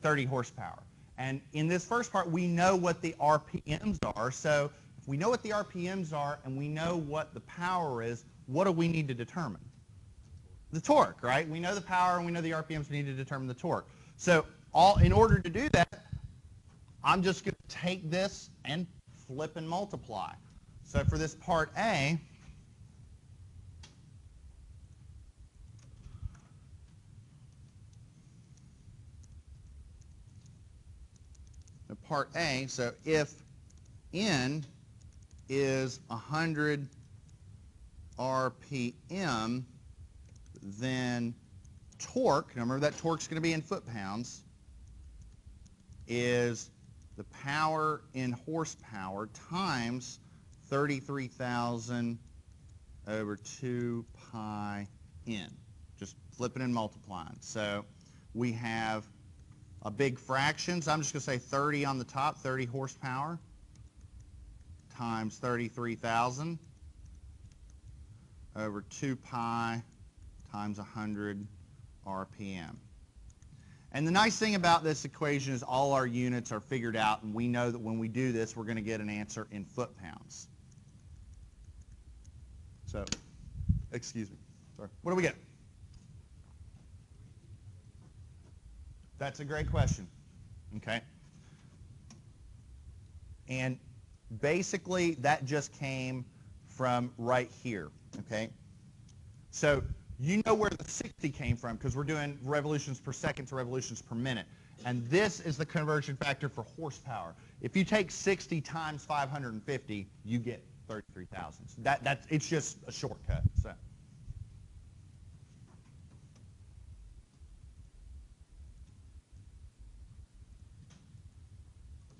30 horsepower. And in this first part, we know what the RPMs are. So if we know what the RPMs are and we know what the power is, what do we need to determine? The torque, right? We know the power and we know the RPMs. We need to determine the torque. So in order to do that, I'm just going to take this and flip and multiply. So for this part A, so if N is 100 RPM, then torque, remember that torque's going to be in foot-pounds, is the power in horsepower times 33,000 over 2 pi n. just flipping and multiplying. So we have a big fraction, so I'm just going to say 30 on the top, 30 horsepower times 33,000 over 2 pi times 100 RPM. And the nice thing about this equation is all our units are figured out, and we know that when we do this, we're going to get an answer in foot-pounds. So, excuse me. Sorry. What do we get? That's a great question. Okay. And basically, that just came from right here. Okay. So you know where the 60 came from because we're doing revolutions per second to revolutions per minute. And this is the conversion factor for horsepower. If you take 60 times 550, you get 33,000. So it's just a shortcut. So.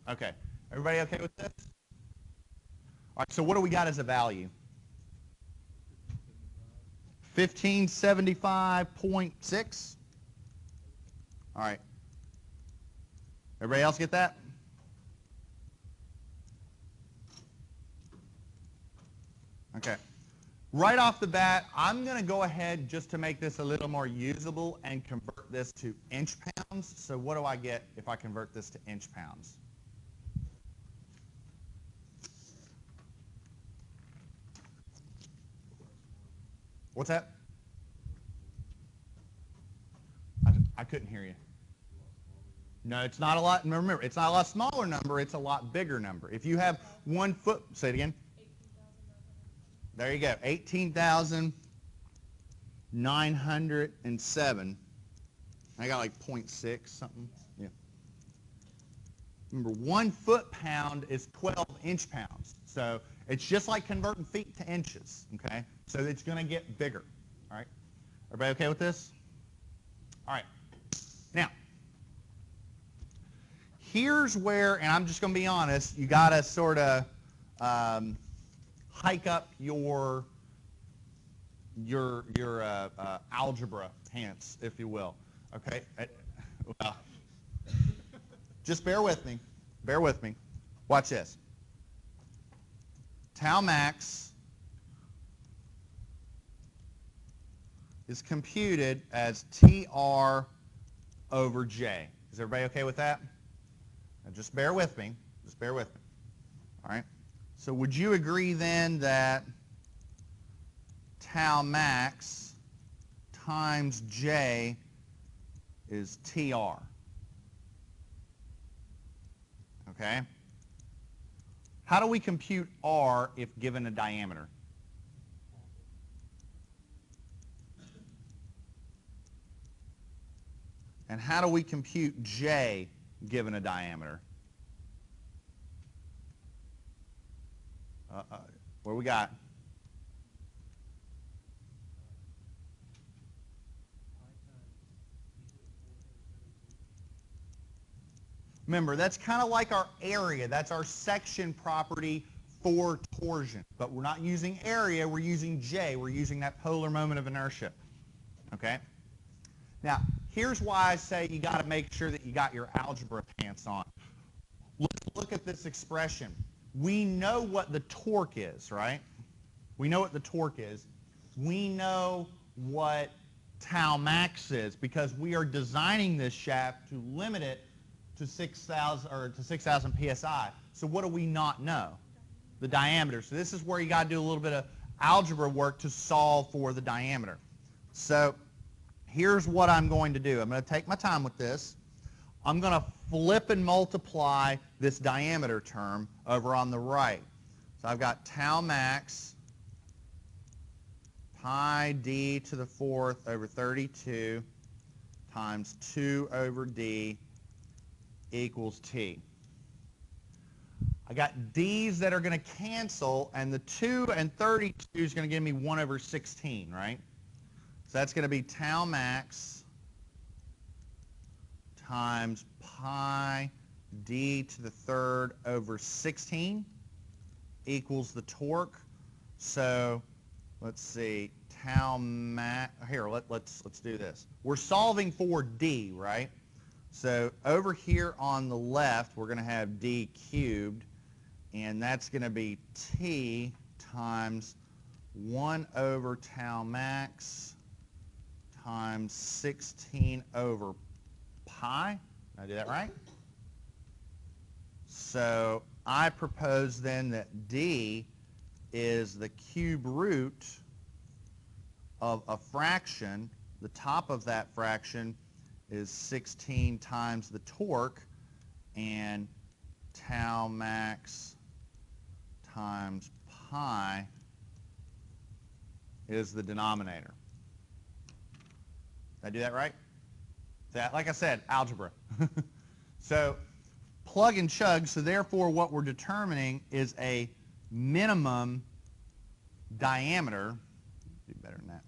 Okay. Everybody okay with this? All right, so what do we got as a value? 1575.6. All right. Everybody else get that? Okay. Right off the bat, I'm going to go ahead just to make this a little more usable and convert this to inch pounds. So what do I get if I convert this to inch pounds? What's that? I couldn't hear you. No, it's not a lot. Remember, it's not a lot smaller number. It's a lot bigger number. If you have 1 foot, say it again. There you go. 18,907. I got like 0.6 something. Yeah. Remember, 1 foot-pound is 12 inch-pounds. So it's just like converting feet to inches, okay? So it's going to get bigger, all right? Everybody okay with this? All right. Now, here's where, and I'm just going to be honest, you got to sort of hike up your algebra pants, if you will, okay? Well, just bear with me. Bear with me. Watch this. Tau max is computed as TR over J. Is everybody okay with that? Now just bear with me. Just bear with me. All right? So would you agree then that tau max times J is TR? Okay? How do we compute R if given a diameter? And how do we compute J given a diameter? What do we got? Remember, that's kind of like our area. That's our section property for torsion. But we're not using area. We're using J. We're using that polar moment of inertia. Okay? Now, here's why I say you got to make sure that you got your algebra pants on. Let's look at this expression. We know what the torque is, right? We know what the torque is. We know what tau max is because we are designing this shaft to limit it to 6,000 psi. So what do we not know? The diameter. So this is where you got to do a little bit of algebra work to solve for the diameter. So here's what I'm going to do. I'm going to take my time with this. I'm going to flip and multiply this diameter term over on the right. So I've got tau max pi d to the 4th over 32 times 2 over d equals t. I got d's that are going to cancel, and the 2 and 32 is going to give me 1 over 16, right? So that's going to be tau max times pi d to the 3rd over 16 equals the torque. So let's see, here, let's do this. We're solving for D, right? So over here on the left, we're going to have D cubed, and that's going to be T times 1 over tau max times 16 over pi. Did I do that right? So I propose then that D is the cube root of a fraction. The top of that fraction is 16 times the torque, and tau max times pi is the denominator. Did I do that right? That, like I said, algebra. So plug and chug, so therefore what we're determining is a minimum diameter. Do better than that.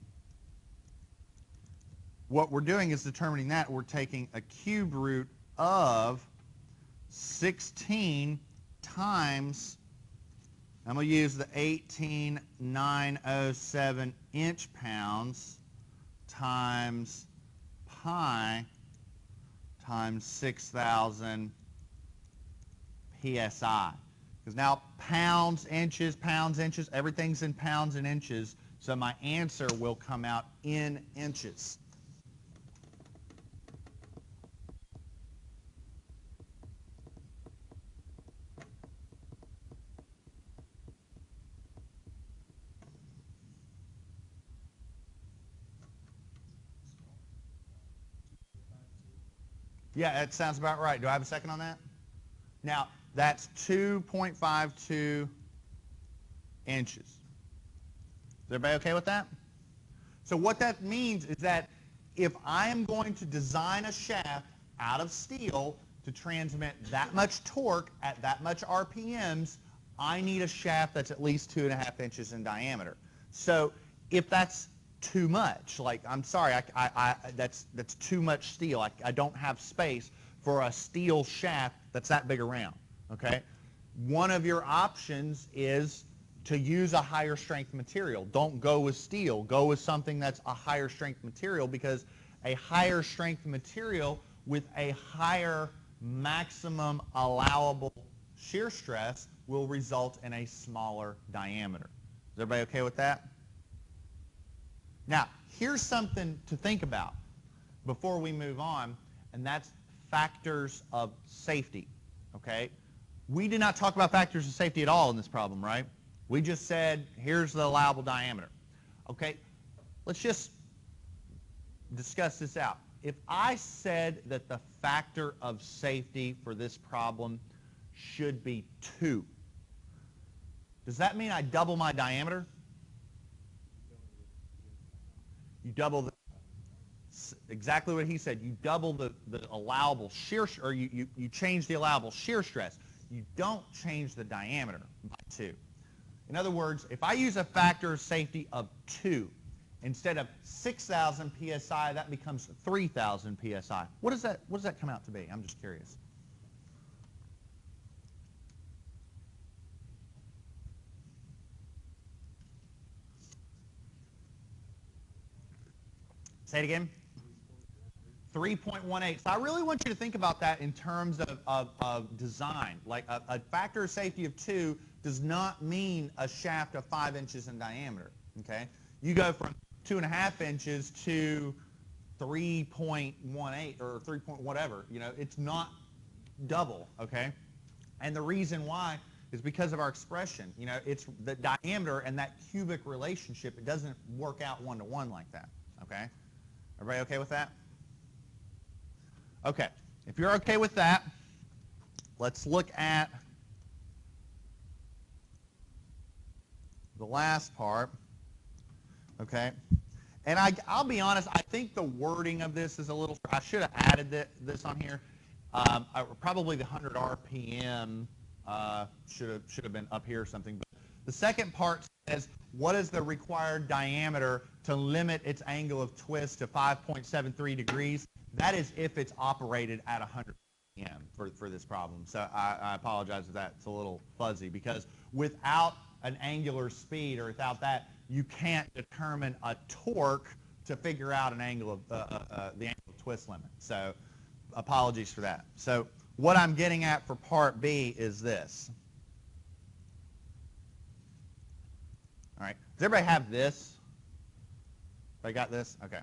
What we're doing is determining that. We're taking a cube root of 16 times, I'm going to use the 18,907 inch-pounds times pi times 6,000 psi. Because now pounds, inches, everything's in pounds and inches, so my answer will come out in inches. Yeah, that sounds about right. Do I have a second on that? Now, that's 2.52 inches. Is everybody okay with that? So what that means is that if I am going to design a shaft out of steel to transmit that much torque at that much RPMs, I need a shaft that's at least 2.5 inches in diameter. So if that's too much, like, I'm sorry, that's too much steel. I don't have space for a steel shaft that's that big around, okay? One of your options is to use a higher strength material. Don't go with steel. Go with something that's a higher strength material, because a higher strength material with a higher maximum allowable shear stress will result in a smaller diameter. Is everybody okay with that? Now, here's something to think about before we move on, and that's factors of safety, okay? We did not talk about factors of safety at all in this problem, right? We just said, here's the allowable diameter. Okay, let's just discuss this out. If I said that the factor of safety for this problem should be 2, does that mean I double my diameter? You double the, exactly what he said, you double the allowable shear, or you change the allowable shear stress. You don't change the diameter by 2. In other words, if I use a factor of safety of 2, instead of 6,000 psi, that becomes 3,000 psi. What does that come out to be? I'm just curious. Say it again. 3.18. So I really want you to think about that in terms of design. Like a factor of safety of 2 does not mean a shaft of 5 inches in diameter. Okay? You go from 2.5 inches to 3.18 or 3 point whatever. You know, it's not double. Okay? And the reason why is because of our expression. You know, it's the diameter and that cubic relationship. It doesn't work out one-to-one like that. Okay? Everybody okay with that? Okay, if you're okay with that, let's look at the last part, okay? And I'll be honest, I think the wording of this is a little, I should have added this on here. Probably the 100 RPM should have been up here or something. But the second part says, what is the required diameter to limit its angle of twist to 5.73 degrees? That is if it's operated at 100 RPM for this problem. So I apologize if that's a little fuzzy, because without an angular speed or without that, you can't determine a torque to figure out an angle of the angle of twist limit. So apologies for that. So what I'm getting at for part B is this. All right. Does everybody have this? Everybody got this? Okay.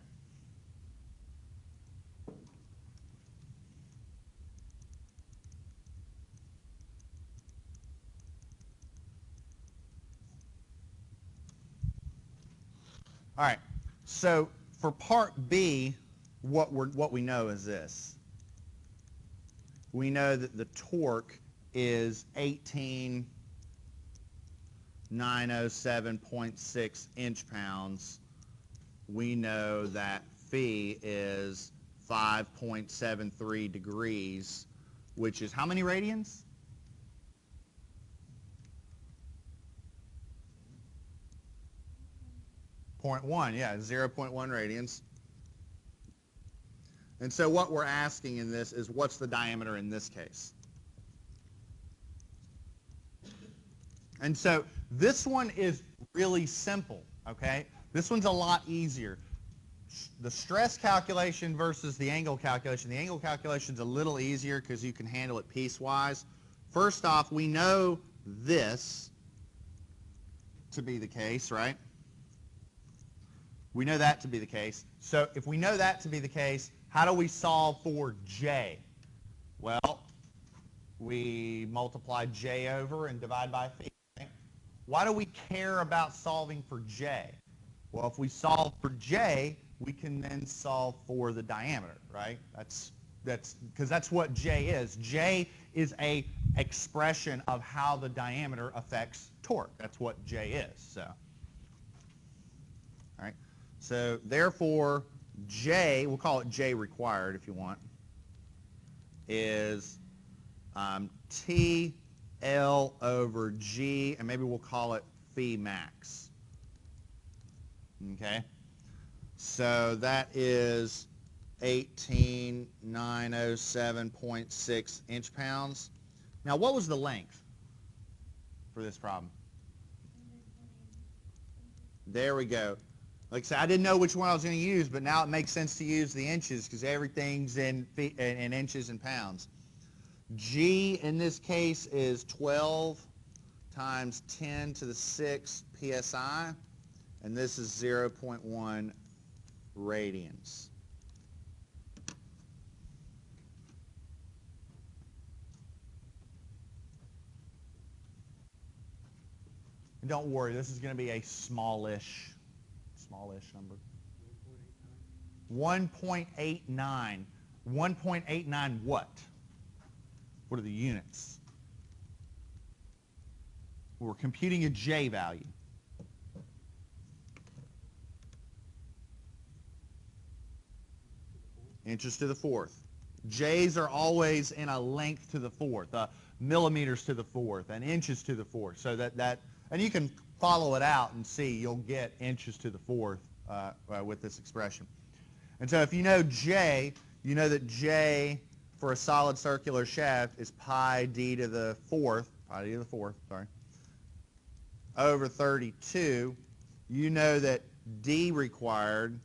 All right. So for part B, what we know is this. We know that the torque is 18,907.6 inch-pounds. We know that phi is 5.73 degrees, which is how many radians? .1, yeah, 0.1 radians. And so what we're asking in this is what's the diameter in this case? And so this one is really simple, okay? This one's a lot easier. The stress calculation versus the angle calculation. The angle calculation is a little easier because you can handle it piecewise. First off, we know this to be the case, right? We know that to be the case. So if we know that to be the case, how do we solve for J? Well, we multiply J over and divide by phi. Right? Why do we care about solving for J? Well, if we solve for J, we can then solve for the diameter, right? That's because that's what J is. J is a expression of how the diameter affects torque. That's what J is. So, all right. So therefore, J, we'll call it J required if you want, is TL over G, and maybe we'll call it phi max. Okay? So that is 18,907.6 inch-pounds. Now, what was the length for this problem? There we go. Like I said, I didn't know which one I was going to use, but now it makes sense to use the inches because everything's in inches and pounds. G in this case is 12 times 10 to the 6 psi, and this is 0.1 radians. And don't worry, this is going to be a smallish number. 1.89. 1.89 what? What are the units? We're computing a J value. Inches to the fourth. J's are always in a length to the fourth, millimeters to the fourth, and inches to the fourth. So and you can follow it out and see you'll get inches to the fourth with this expression. And so if you know J, you know that J for a solid circular shaft is pi d to the fourth, over 32. You know that D required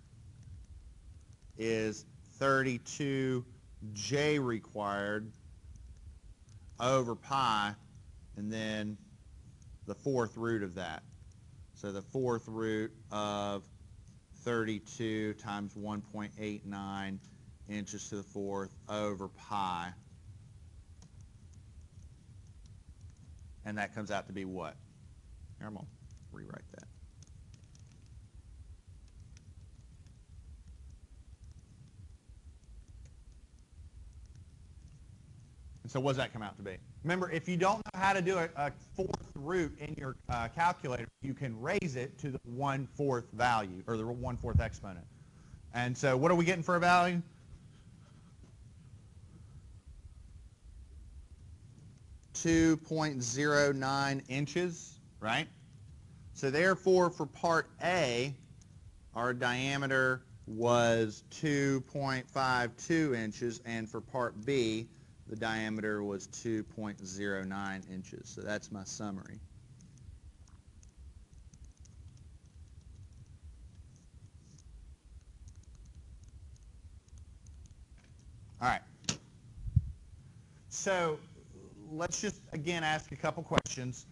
is 32 J required over pi, and then the fourth root of that. So the fourth root of 32 times 1.89 inches to the fourth over pi. And that comes out to be what? Here, I'm going to rewrite that. And so what does that come out to be? Remember, if you don't know how to do a fourth root in your calculator, you can raise it to the 1/4 value, or the 1/4 exponent. And so what are we getting for a value? .09 inches, right? So therefore, for part A, our diameter was 2.52 inches, and for part B, the diameter was 2.09 inches. So that's my summary. So let's just, again, ask a couple questions.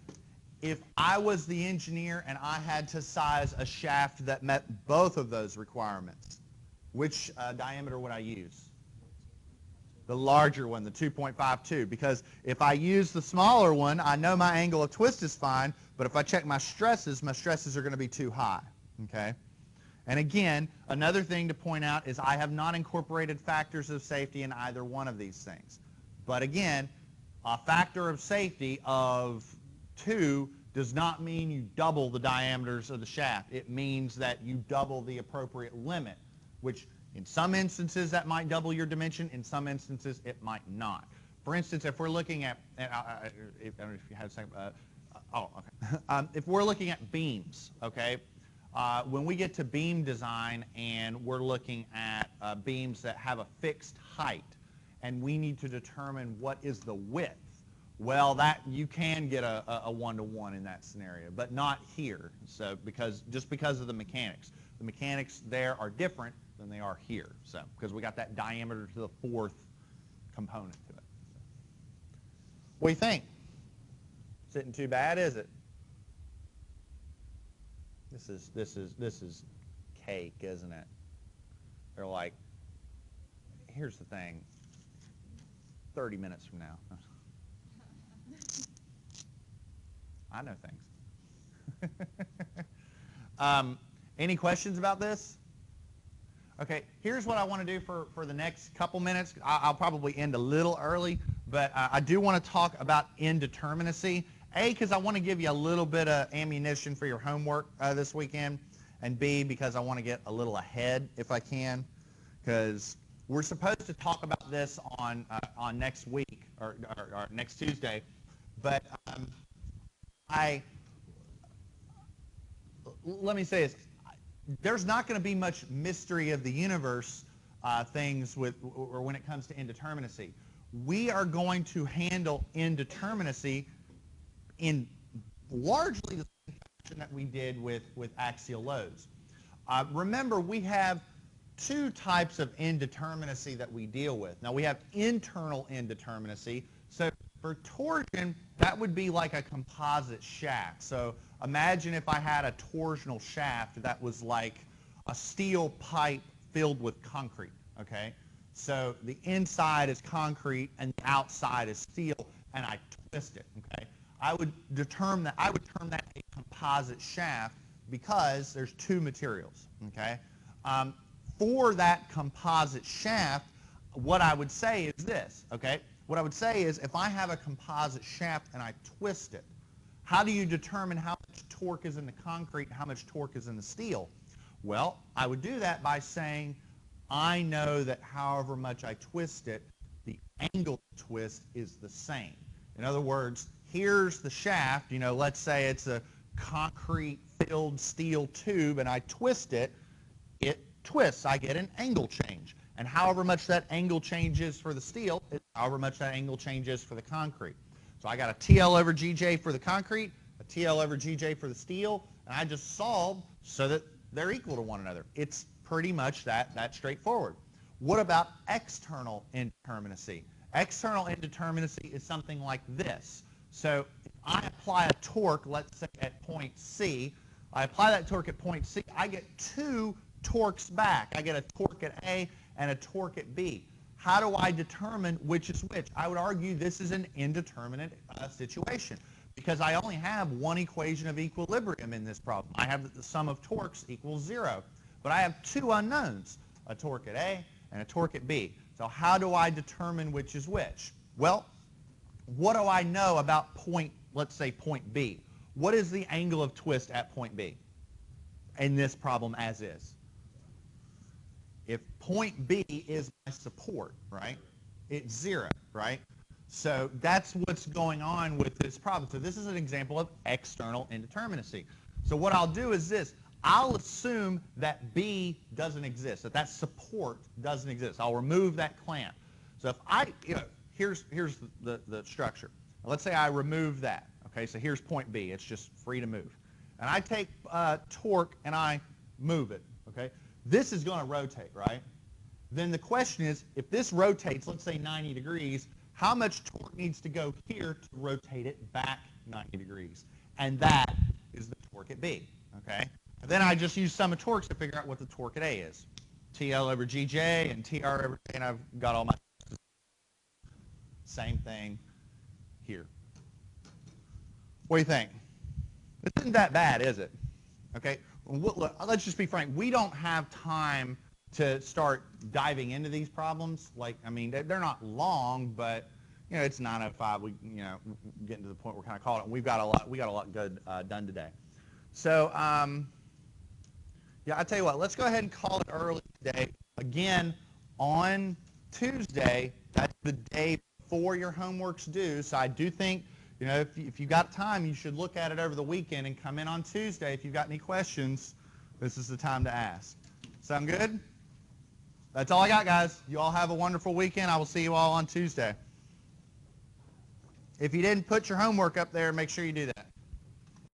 If I was the engineer and I had to size a shaft that met both of those requirements, which diameter would I use? The larger one, the 2.52, because if I use the smaller one, I know my angle of twist is fine, but if I check my stresses are going to be too high, okay? And again, another thing to point out is I have not incorporated factors of safety in either one of these things. But again, a factor of safety of 2 does not mean you double the diameters of the shaft. It means that you double the appropriate limit, which in some instances that might double your dimension. In some instances it might not. For instance, if we're looking at, I don't know if you had a second, if we're looking at beams, okay, when we get to beam design and we're looking at beams that have a fixed height and we need to determine what is the width, well, that you can get a 1-to-1 in that scenario, but not here. So just because of the mechanics. The mechanics there are different than they are here. So because we got that diameter to the 4th component to it. What do you think? Isn't too bad, is it? This is cake, isn't it? They're like, here's the thing. 30 minutes from now. I know things. Any questions about this? Okay, here's what I want to do for the next couple minutes. I'll probably end a little early, but I do want to talk about indeterminacy. A, because I want to give you a little bit of ammunition for your homework this weekend, and B, because I want to get a little ahead if I can, because we're supposed to talk about this on next week or next Tuesday, but let me say this. There's not going to be much mystery of the universe things when it comes to indeterminacy. We are going to handle indeterminacy in largely the same fashion that we did with axial loads. Remember, we have 2 types of indeterminacy that we deal with. Now, we have internal indeterminacy. So for torsion, that would be like a composite shaft. So imagine if I had a torsional shaft that was like a steel pipe filled with concrete, okay? So the inside is concrete and the outside is steel, and I twist it, okay? I would term that a composite shaft because there's 2 materials, okay? For that composite shaft, what I would say is this, okay? What I would say is if I have a composite shaft and I twist it, how do you determine how much torque is in the concrete and how much torque is in the steel? Well, I would do that by saying I know that however much I twist it, the angle of twist is the same. In other words, here's the shaft, you know, let's say it's a concrete filled steel tube and I twist it, it twists, I get an angle change. And however much that angle changes for the steel is however much that angle changes for the concrete. So I got a TL over GJ for the concrete, a TL over GJ for the steel, and I just solved so that they're equal to one another. It's pretty much that straightforward. What about external indeterminacy? External indeterminacy is something like this. So if I apply a torque, let's say at point C, I apply that torque at point C, I get 2 torques back. I get a torque at A and a torque at B. How do I determine which is which? I would argue this is an indeterminate situation because I only have one equation of equilibrium in this problem. I have that the sum of torques equals 0, but I have 2 unknowns, a torque at A and a torque at B. So how do I determine which is which? Well, what do I know about point, let's say point B? What is the angle of twist at point B in this problem as is? If point B is my support, right, it's 0, right? So that's what's going on with this problem. So this is an example of external indeterminacy. So what I'll do is this. I'll assume that B doesn't exist, that support doesn't exist. I'll remove that clamp. So if I, here's the structure. Let's say I remove that. Okay, so here's point B. It's just free to move. And I take torque and I move it, okay? This is going to rotate, right? Then the question is, if this rotates, let's say 90 degrees, how much torque needs to go here to rotate it back 90 degrees. And that is the torque at B, okay? And then I just use sum of torques to figure out what the torque at A is. TL over GJ and TR over J, and I've got all my, same thing here. What do you think? It isn't that bad, is it? Okay, look, let's just be frank. We don't have time to start diving into these problems. Like, I mean, they're not long, but you know, it's 9:05. We, you know, getting to the point we're kind of calling it. We got a lot good done today. So, yeah, I tell you what. Let's go ahead and call it early today. Again, on Tuesday, that's the day before your homework's due. So I do think, you know, if you got time, you should look at it over the weekend and come in on Tuesday. If you've got any questions, this is the time to ask. Sound good? That's all I got, guys. You all have a wonderful weekend. I will see you all on Tuesday. If you didn't put your homework up there, make sure you do that.